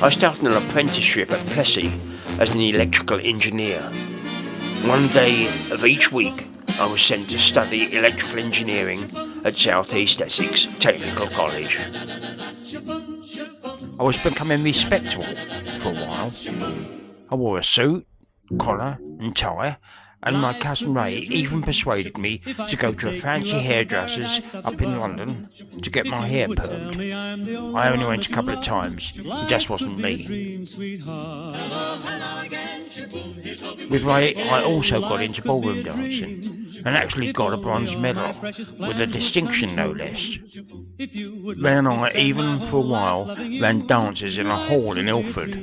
I started an apprenticeship at Plessey as an electrical engineer. One day of each week, I was sent to study electrical engineering at South East Essex Technical College. I was becoming respectable for a while. I wore a suit, collar and tie, and my cousin Ray even persuaded me to go to a fancy hairdresser's up in London to get my hair permed. I only went a couple of times, it just wasn't me. With Ray, I also got into ballroom dancing, and actually got a bronze medal, with a distinction no less. Ray and I even for a while ran dances in a hall in Ilford.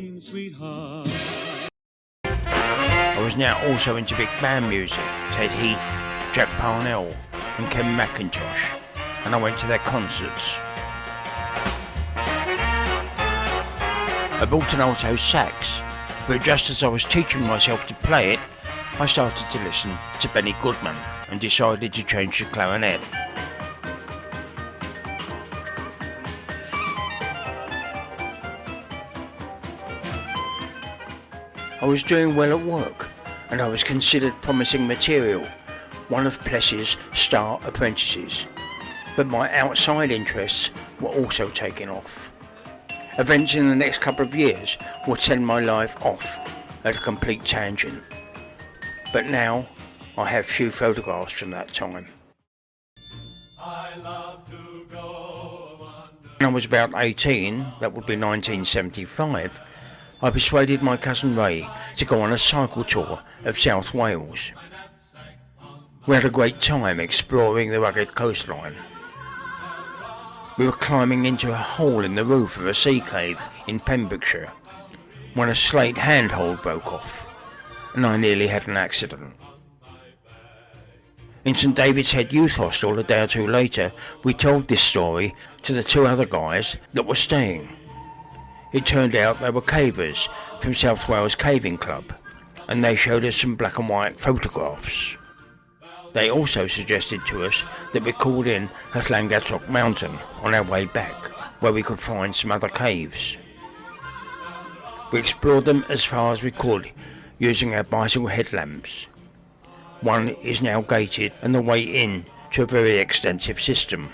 I was now also into big band music, Ted Heath, Jack Parnell and Ken McIntosh, and I went to their concerts. I bought an alto sax, but just as I was teaching myself to play it, I started to listen to Benny Goodman and decided to change to clarinet. I was doing well at work, and I was considered promising material, one of Plessey's star apprentices, but my outside interests were also taking off. Events in the next couple of years would send my life off at a complete tangent, but now I have few photographs from that time. When I was about 18, that would be 1975, I persuaded my cousin Ray to go on a cycle tour of South Wales. We had a great time exploring the rugged coastline. We were climbing into a hole in the roof of a sea cave in Pembrokeshire when a slate handhold broke off, and I nearly had an accident. In St David's Head Youth Hostel a day or two later, we told this story to the two other guys that were staying. It turned out they were cavers from South Wales Caving Club, and they showed us some black and white photographs. They also suggested to us that we called in at Llangatock Mountain on our way back, where we could find some other caves. We explored them as far as we could, using our bicycle headlamps. One is now gated and the way in to a very extensive system.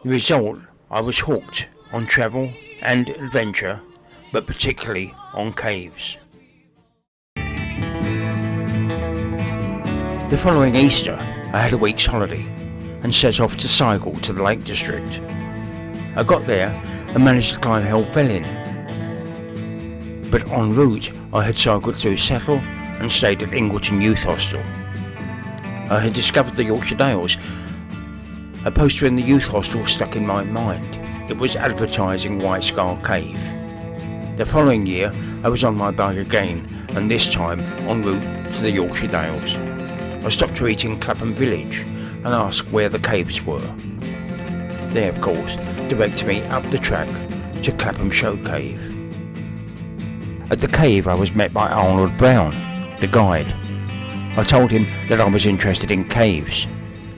The result, I was hooked on travel and adventure, but particularly on caves. The following Easter, I had a week's holiday and set off to cycle to the Lake District. I got there and managed to climb Helvellyn, but en route I had cycled through Settle and stayed at Ingleton Youth Hostel. I had discovered the Yorkshire Dales. A poster in the youth hostel stuck in my mind. It was advertising White Scar Cave. The following year I was on my bike again, and this time en route to the Yorkshire Dales. I stopped to eat in Clapham Village and asked where the caves were. They of course directed me up the track to Clapham Show Cave. At the cave I was met by Arnold Brown, the guide. I told him that I was interested in caves.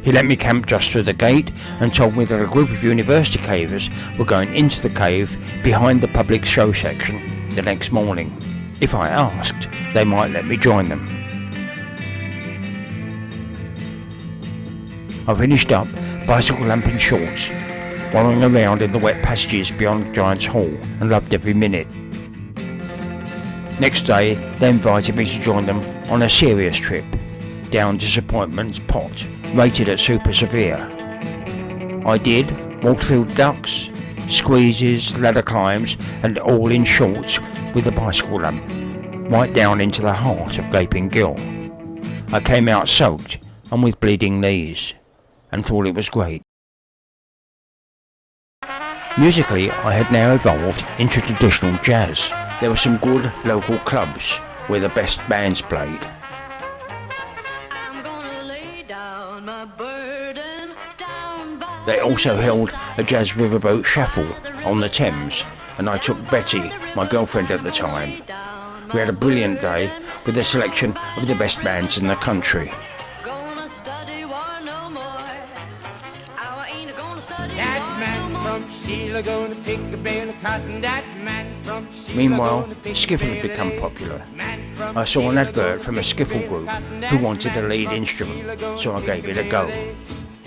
He let me camp just through the gate and told me that a group of university cavers were going into the cave behind the public show section the next morning. If I asked, they might let me join them. I finished up bicycle lamp and shorts, wandering around in the wet passages beyond Giant's Hall, and loved every minute. Next day they invited me to join them on a serious trip down Disappointment's Pot, rated at super severe. I did Waterfield ducks, squeezes, ladder climbs, and all in shorts with a bicycle lamp, right down into the heart of Gaping Gill. I came out soaked and with bleeding knees, and thought it was great. Musically, I had now evolved into traditional jazz. There were some good local clubs where the best bands played. They also held a jazz riverboat shuffle on the Thames, and I took Betty, my girlfriend at the time. We had a brilliant day with a selection of the best bands in the country. That man from Sheila gonna pick a bale of cotton. That man Meanwhile, skiffle had become popular. I saw an advert from a skiffle group who wanted a lead instrument, so I gave it a go.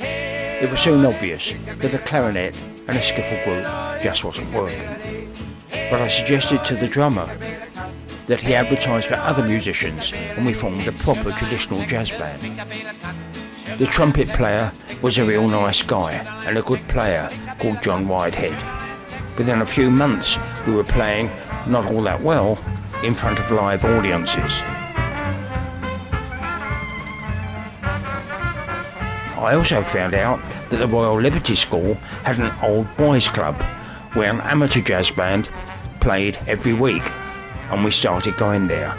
It was soon obvious that a clarinet and a skiffle group just wasn't working. But I suggested to the drummer that he advertised for other musicians, and we formed a proper traditional jazz band. The trumpet player was a real nice guy and a good player called John Whitehead. Within a few months we were playing, not all that well, in front of live audiences. I also found out that the Royal Liberty School had an old boys club where an amateur jazz band played every week, and we started going there.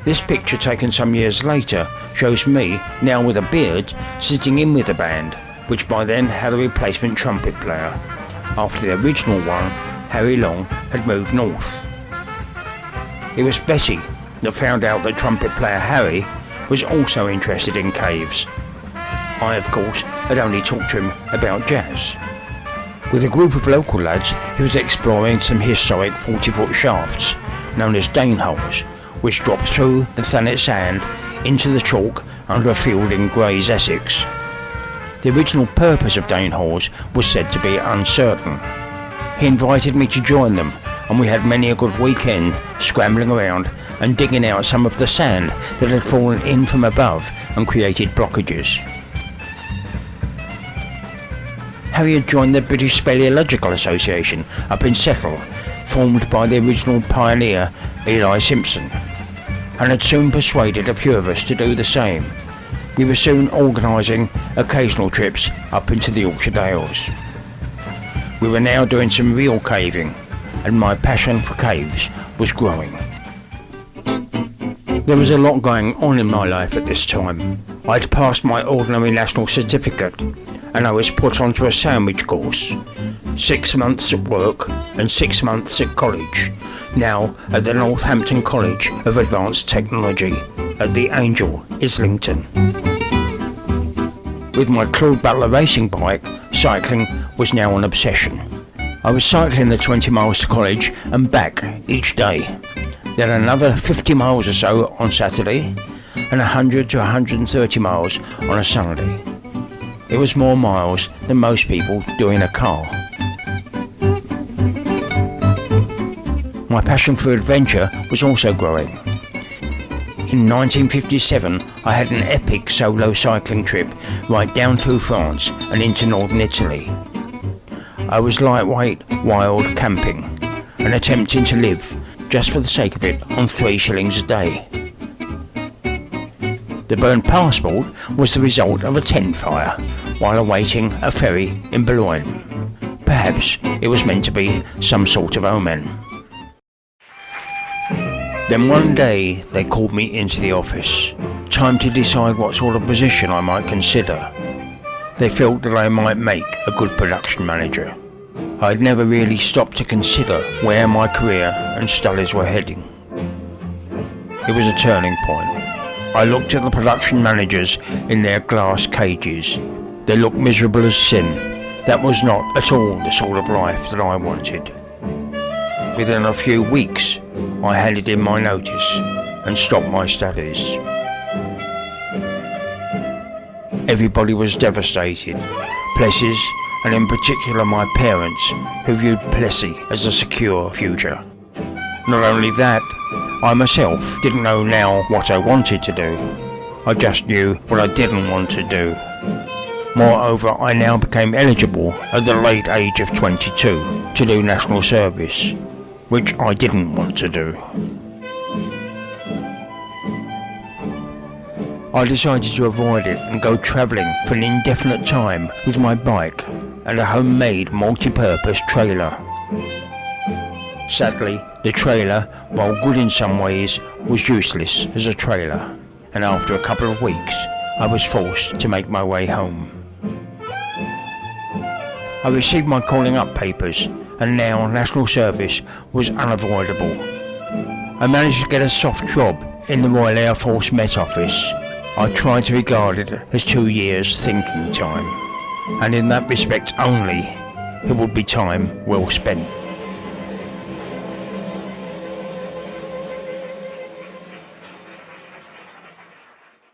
This picture, taken some years later, shows me, now with a beard, sitting in with the band, which by then had a replacement trumpet player, after the original one, Harry Long, had moved north. It was Betty that found out that trumpet player Harry was also interested in caves. I, of course, had only talked to him about jazz. With a group of local lads, he was exploring some historic 40-foot shafts, known as Dane holes, which dropped through the Thanet sand into the chalk under a field in Grays, Essex. The original purpose of Dane holes was said to be uncertain. He invited me to join them, and we had many a good weekend scrambling around and digging out some of the sand that had fallen in from above and created blockages. Harry had joined the British Speleological Association up in Settle, formed by the original pioneer Eli Simpson, and had soon persuaded a few of us to do the same. We were soon organising occasional trips up into the Yorkshire Dales. We were now doing some real caving, and my passion for caves was growing. There was a lot going on in my life at this time. I'd passed my ordinary national certificate, and I was put onto a sandwich course. 6 months at work and 6 months at college, now at the Northampton College of Advanced Technology at the Angel, Islington. With my Claude Butler racing bike, cycling was now an obsession. I was cycling the 20 miles to college and back each day, then another 50 miles or so on Saturday, and 100 to 130 miles on a Sunday. It was more miles than most people do in a car. My passion for adventure was also growing. In 1957, I had an epic solo cycling trip right down through France and into northern Italy. I was lightweight, wild camping and attempting to live, just for the sake of it, on 3 shillings a day. The burnt passport was the result of a tent fire while awaiting a ferry in Boulogne. Perhaps it was meant to be some sort of omen. Then one day they called me into the office. Time to decide what sort of position I might consider. They felt that I might make a good production manager. I'd never really stopped to consider where my career and studies were heading. It was a turning point. I looked at the production managers in their glass cages. They looked miserable as sin. That was not at all the sort of life that I wanted. Within a few weeks, I handed in my notice and stopped my studies. Everybody was devastated. Plessis, and in particular my parents, who viewed Plessy as a secure future. Not only that, I myself didn't know now what I wanted to do. I just knew what I didn't want to do. Moreover, I now became eligible at the late age of 22 to do national service, which I didn't want to do. I decided to avoid it and go travelling for an indefinite time with my bike and a homemade multi-purpose trailer. Sadly, the trailer, while good in some ways, was useless as a trailer, and after a couple of weeks, I was forced to make my way home. I received my calling up papers, and now national service was unavoidable. I managed to get a soft job in the Royal Air Force Met Office. I tried to regard it as 2 years thinking time, and in that respect only, it would be time well spent.